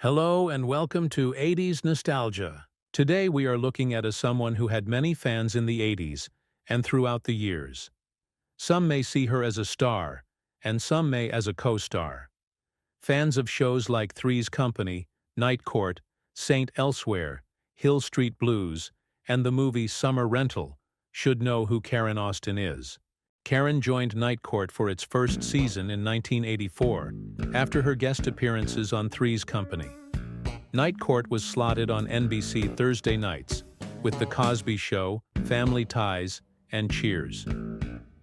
Hello and welcome to 80s Nostalgia. Today we are looking at someone who had many fans in the 80s and throughout the years. Some may see her as a star, and some may as a co-star. Fans of shows like Three's Company, Night Court, Saint Elsewhere, Hill Street Blues, and the movie Summer Rental should know who Karen Austin is. Karen joined Night Court for its first season in 1984, after her guest appearances on Three's Company. Night Court was slotted on NBC Thursday nights, with The Cosby Show, Family Ties, and Cheers.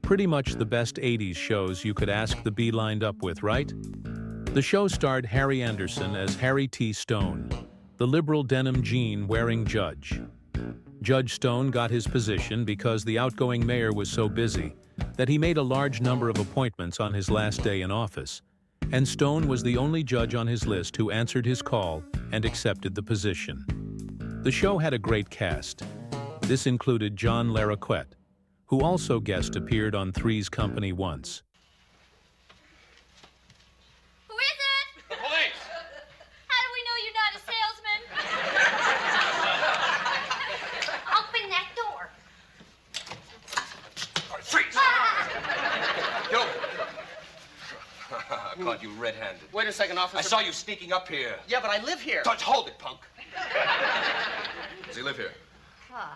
Pretty much the best 80s shows you could ask the bee lined up with, right? The show starred Harry Anderson as Harry T. Stone, the liberal denim jean-wearing judge. Judge Stone got his position because the outgoing mayor was so busy that he made a large number of appointments on his last day in office, and Stone was the only judge on his list who answered his call and accepted the position. The show had a great cast. This included John Larroquette, who also guest appeared on Three's Company once. Who is it? The police! How do we know you're not a salesman? Open that door. All right, freeze! Yo! I caught you red-handed. Wait a second, officer. I saw you sneaking up here. Yeah, but I live here. Don't hold it, punk. Does he live here? Well,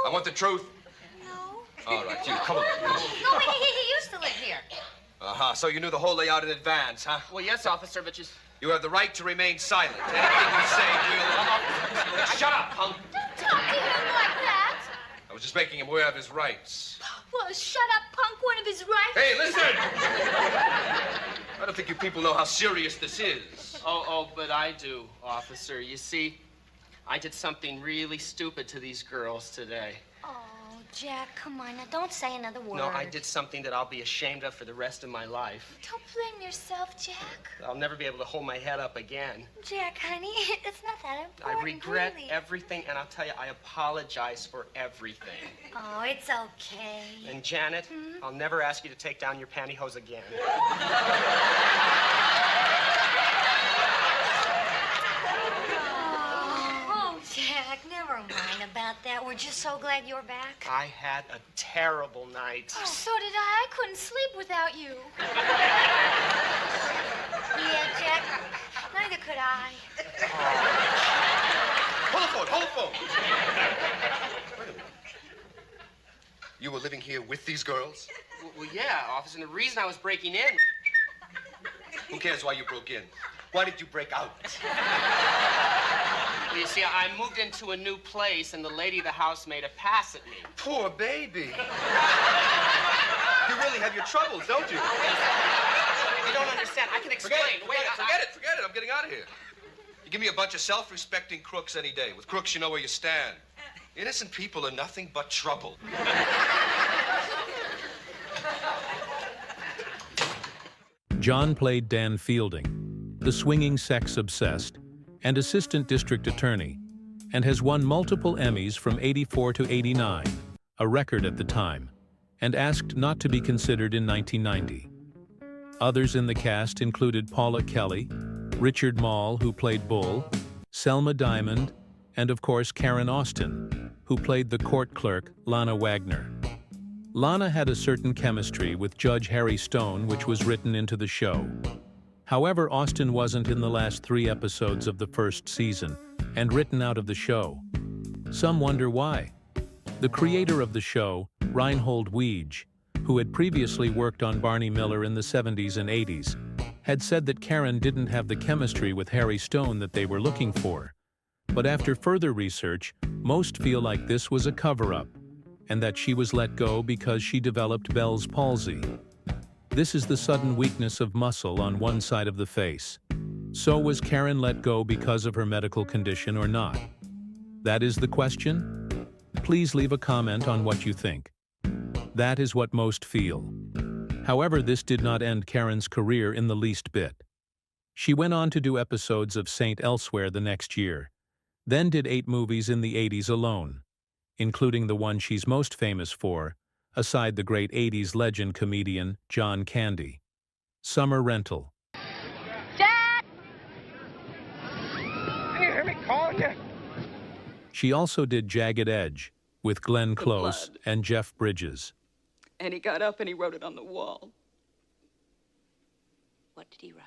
I want the truth. no. All right, you, come on. No, he used to live here. Uh-huh, so you knew the whole layout in advance, huh? Well, yes, officer, but You have the right to remain silent. Anything you say will... Shut up, punk! Don't talk to him like that. I was just making him aware of his rights. Well, shut up, punk, one of his rights. Hey, listen! I don't think you people know how serious this is. but I do, officer. You see, I did something really stupid to these girls today. Oh, Jack, come on, now don't say another word. No, I did something that I'll be ashamed of for the rest of my life. Don't blame yourself, Jack. I'll never be able to hold my head up again. Jack, honey, it's not that I important, regret really. everything, and I'll tell you, I apologize for everything. Oh, it's okay. And Janet, I'll never ask you to take down your pantyhose again. Oh, Jack, never mind about that. We're just so glad you're back. I had a terrible night. Oh, so did I. I couldn't sleep without you. Yeah, Jack, neither could I. Hold the phone, hold the phone. Wait a minute. You were living here with these girls? Well, yeah, officer, and the reason I was breaking in... Who cares why you broke in? Why did you break out? Well, you see, I moved into a new place, and the lady of the house made a pass at me. Poor baby. You really have your troubles, don't you? You don't understand. I can explain. Forget it. I'm getting out of here. You give me a bunch of self-respecting crooks any day. With crooks, you know where you stand. Innocent people are nothing but trouble. John played Dan Fielding, the swinging sex-obsessed and assistant district attorney, and has won multiple Emmys from '84 to '89, a record at the time, and asked not to be considered in 1990. Others in the cast included Paula Kelly, Richard Mall, who played Bull, Selma Diamond, and of course Karen Austin, who played the court clerk Lana Wagner. Lana had a certain chemistry with Judge Harry Stone, which was written into the show. However, Austin wasn't in the last 3 episodes of the first season and written out of the show. Some wonder why. The creator of the show, Reinhold Weege, who had previously worked on Barney Miller in the 70s and 80s, had said that Karen didn't have the chemistry with Harry Stone that they were looking for. But after further research, most feel like this was a cover-up, and that she was let go because she developed Bell's palsy. This is the sudden weakness of muscle on one side of the face. So was Karen let go because of her medical condition or not? That is the question? Please leave a comment on what you think. That is what most feel. However, this did not end Karen's career in the least bit. She went on to do episodes of Saint Elsewhere the next year, then did 8 movies in the 80s alone, including the one she's most famous for, aside the great 80s legend comedian John Candy. Summer Rental. Jack! calling you. She also did Jagged Edge with Glenn Close blood. and Jeff Bridges. And he got up and he wrote it on the wall. What did he write?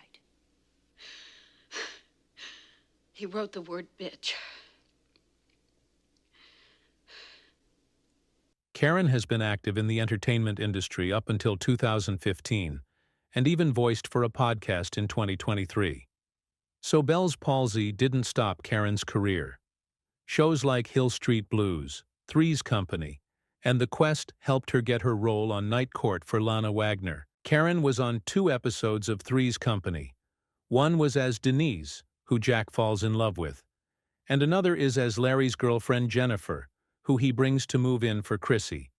He wrote the word bitch. Karen has been active in the entertainment industry up until 2015, and even voiced for a podcast in 2023. So Bell's palsy didn't stop Karen's career. Shows like Hill Street Blues, Three's Company, and The Quest helped her get her role on Night Court for Lana Wagner. Karen was on 2 episodes of Three's Company. One was as Denise, who Jack falls in love with, and another is as Larry's girlfriend Jennifer, who he brings to move in for Chrissy.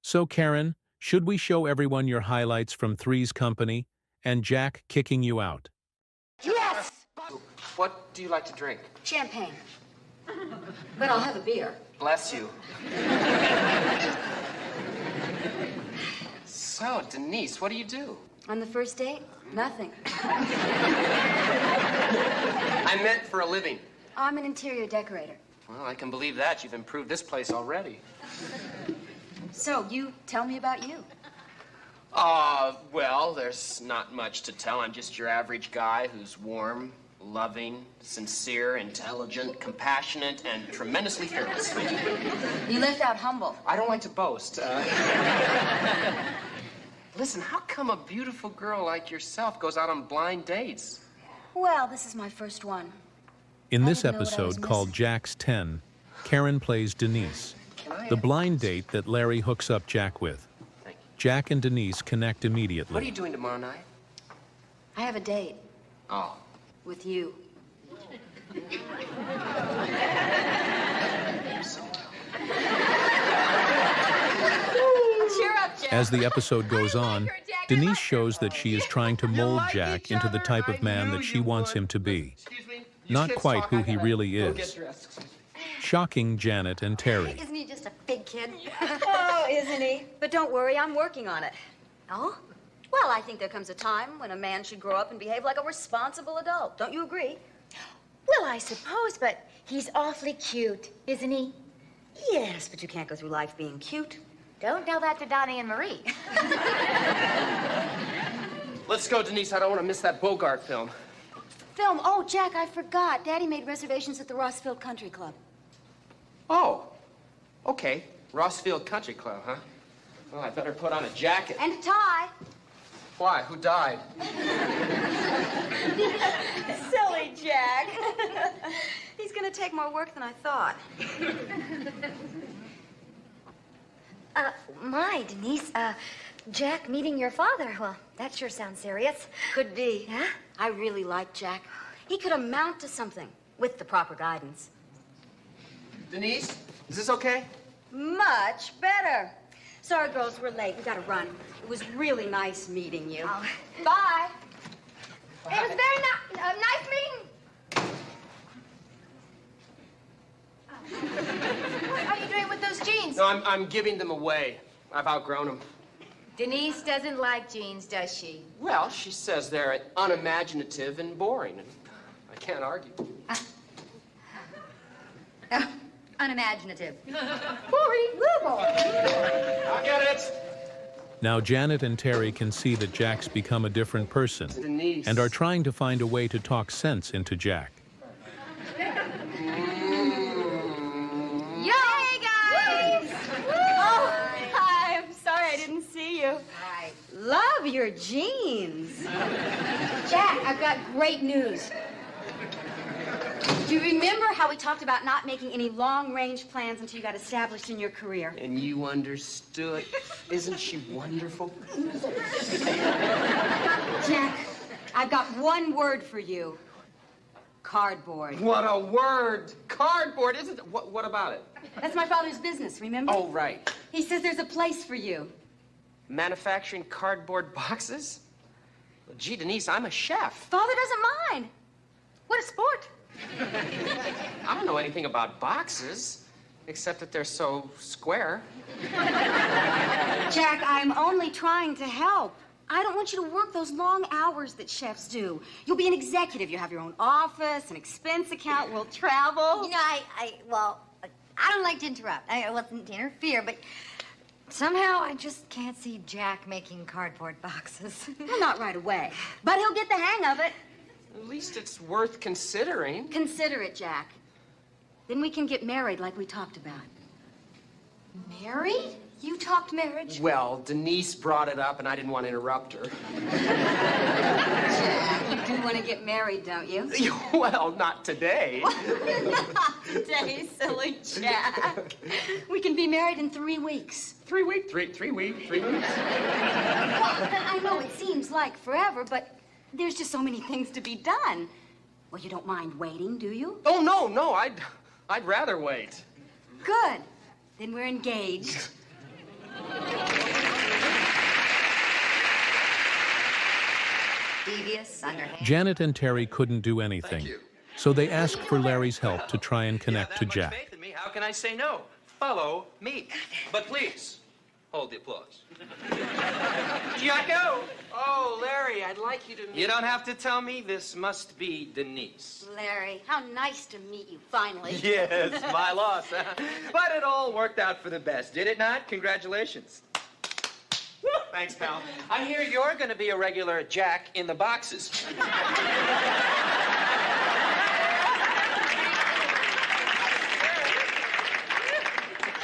So Karen, should we show everyone your highlights from Three's Company and Jack kicking you out? Yes! What do you like to drink? Champagne. But I'll have a beer. Bless you. So, Denise, what do you do? On the first date? Nothing. I meant for a living. I'm an interior decorator. Well, I can believe that. You've improved this place already. So, you tell me about you. Well, there's not much to tell. I'm just your average guy who's warm, loving, sincere, intelligent, compassionate, and tremendously fearless. You left out humble. I don't like to boast. Listen, how come a beautiful girl like yourself goes out on blind dates? Well, this is my first one. In I this didn't know what I was episode called missing. Jack's 10, Karen plays Denise, the blind date that Larry hooks up Jack with. Thank you. Jack and Denise connect immediately. What are you doing tomorrow night? I have a date Oh. with you. Cheer up, Jack. As the episode goes on, Denise shows that she is trying to mold Jack into the type of man that she wants him to be. Excuse me? You Not kids quite talk. who I he gotta really go is. get dressed. Shocking Janet and Terry. Isn't he just a big kid? Oh, isn't he? But don't worry, I'm working on it. Oh? Well, I think there comes a time when a man should grow up and behave like a responsible adult. Don't you agree? Well, I suppose, but he's awfully cute, isn't he? Yes, but you can't go through life being cute. Don't tell that to Donnie and Marie. Let's go, Denise. I don't want to miss that Bogart film. Film. Oh, Jack, I forgot. Daddy made reservations at the Rossfield Country Club. Oh, okay. Rossfield Country Club, huh? Well, I better put on a jacket. And a tie. Why? Who died? Silly Jack. He's gonna take more work than I thought. My, Denise, Jack meeting your father. Well, that sure sounds serious. Could be. Yeah? I really like Jack. He could amount to something with the proper guidance. Denise, is this okay? Much better. Sorry, girls, we're late. We gotta run. It was really nice meeting you. Oh. Bye. It was very nice meeting. What are you doing with those jeans? No, I'm giving them away. I've outgrown them. Denise doesn't like jeans, does she? Well, she says they're unimaginative and boring, and I can't argue. Unimaginative. I get it. Now Janet and Terry can see that Jack's become a different person Denise. and are trying to find a way to talk sense into Jack. Hey, guys! Oh, hi. I'm sorry I didn't see you. Hi. Love your jeans. Jack, I've got great news. Do you remember how we talked about not making any long-range plans until you got established in your career? And you understood. Isn't she wonderful? Jack, I've got one word for you. Cardboard. What a word. Cardboard, isn't it? What about it? That's my father's business, remember? Oh, right. He says there's a place for you. Manufacturing cardboard boxes? Well, gee, Denise, I'm a chef. Father doesn't mind. What a sport. I don't know anything about boxes, except that they're so square. Jack, I'm only trying to help. I don't want you to work those long hours that chefs do. You'll be an executive. You'll have your own office, an expense account. We'll travel. You know, well, I don't like to interrupt. I wasn't to interfere, but somehow I just can't see Jack making cardboard boxes. Well, not right away, but he'll get the hang of it. At least it's worth considering. Consider it, Jack. Then we can get married like we talked about. Married? You talked marriage? Well, Denise brought it up, and I didn't want to interrupt her. You do want to get married, don't you? Well, not today. Not today, silly Jack. We can be married in 3 weeks. 3 weeks? 3 weeks? 3 weeks? Well, I know it seems like forever, but there's just so many things to be done. Well, you don't mind waiting, do you? Oh, no, I'd rather wait. Good. Then we're engaged. Devious, underhand. Janet and Terry couldn't do anything, so they asked for Larry's help to try and connect to Jack. Faith in me. How can I say no? Follow me. But please, hold the applause. Jacko! Oh, Larry, I'd like you to meet... You don't have to tell me. This must be Denise. Larry, how nice to meet you, finally. Yes, my loss. But it all worked out for the best, did it not? Congratulations. Woo, thanks, pal. I hear you're going to be a regular Jack in the boxes.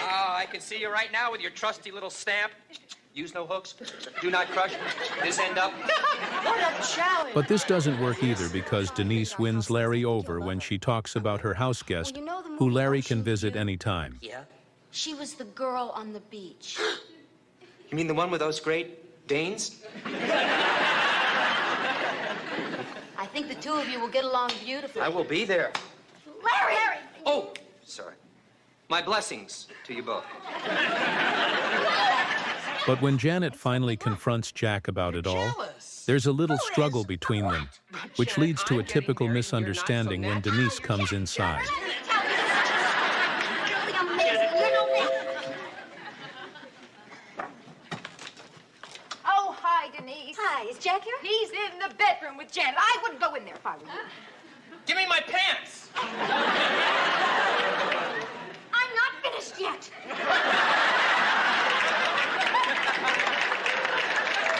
Oh, I can see you right now with your trusty little stamp. Use no hooks. Do not crush. This end up. What a challenge! But this doesn't work either because Denise wins Larry over when she talks about her house guest, Well, you know the who movie Larry Ocean can visit View? anytime. Yeah? She was the girl on the beach. You mean the one with those great Danes? I think the two of you will get along beautifully. I will be there. Larry! Oh, sorry. My blessings to you both. But when Janet finally confronts Jack about it all, there's a little struggle between them, which leads to a typical misunderstanding when Denise comes inside. Oh, hi, Denise. Hi, is Jack here? He's in the bedroom with Janet. I wouldn't go in there if I were you. Give me my pants! I'm not finished yet.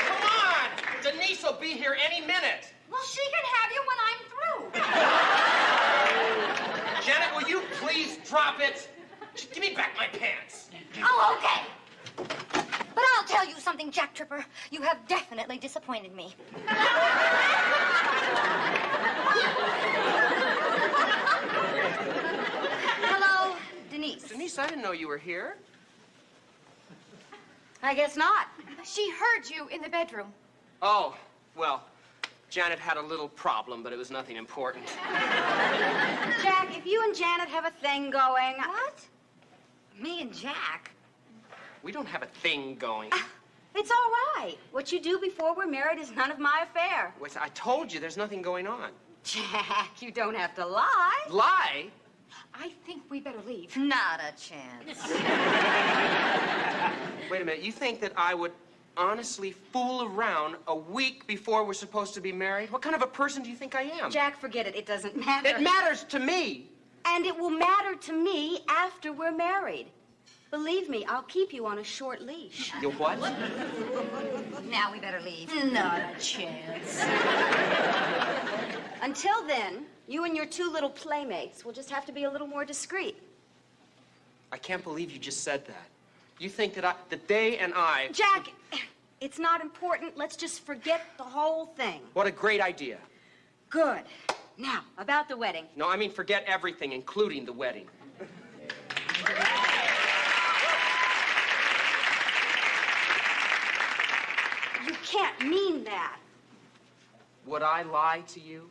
Come on! Denise will be here any minute. Well, she can have you when I'm through. Janet, will you please drop it? Just give me back my pants. Oh, okay. But I'll tell you something, Jack Tripper. You have definitely disappointed me. Hello, Denise. Denise, I didn't know you were here. I guess not. She heard you in the bedroom. Oh, well, Janet had a little problem, but it was nothing important. Jack, if you and Janet have a thing going... What? Me and Jack? We don't have a thing going. It's all right. What you do before we're married is none of my affair. Wait, I told you there's nothing going on. Jack, you don't have to lie. Lie? I think we better leave. Not a chance. Wait a minute, you think that I would honestly fool around a week before we're supposed to be married? What kind of a person do you think I am? Jack, forget it. It doesn't matter. It matters to me. And it will matter to me after we're married. Believe me, I'll keep you on a short leash. You what? Now we better leave. Not a chance. Until then, you and your two little playmates will just have to be a little more discreet. I can't believe you just said that. You think that they and I... Jack, it's not important. Let's just forget the whole thing. What a great idea. Good. Now, about the wedding. No, I mean forget everything, including the wedding. You can't mean that. Would I lie to you?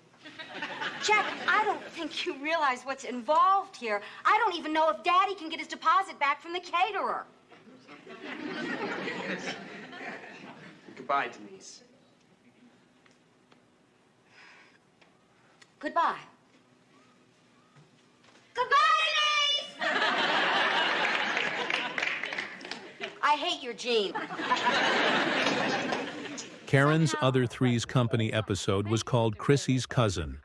Jack, I don't think you realize what's involved here. I don't even know if Daddy can get his deposit back from the caterer. Goodbye, Denise. Goodbye. Goodbye, Denise! I hate your jeans. Karen's other Three's Company episode was called Chrissy's Cousin.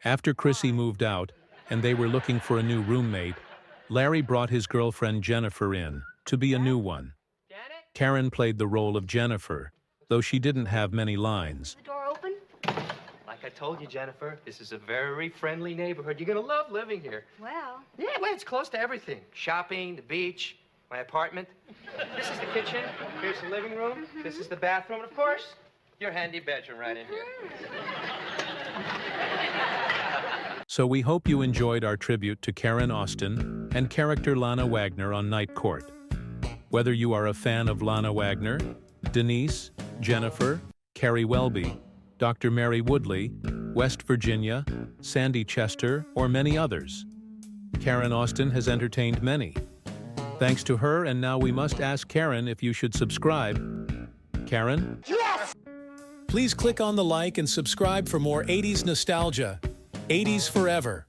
After Chrissy moved out and they were looking for a new roommate, Larry brought his girlfriend Jennifer in to be a new one. Karen played the role of Jennifer, though she didn't have many lines. The door open? Like I told you, Jennifer, this is a very friendly neighborhood. You're gonna love living here. Well, Yeah, well, it's close to everything. Shopping, the beach, my apartment. This is the kitchen. Here's the living room. This is the bathroom. And of course, your handy bedroom right in here. So we hope you enjoyed our tribute to Karen Austin and character Lana Wagner on Night Court. Whether you are a fan of Lana Wagner, Denise, Jennifer, Carrie Welby, Dr. Mary Woodley, West Virginia, Sandy Chester, or many others, Karen Austin has entertained many. Thanks to her, and now we must ask Karen if you should subscribe. Karen? Yes! Please click on the like and subscribe for more 80s nostalgia. 80s forever.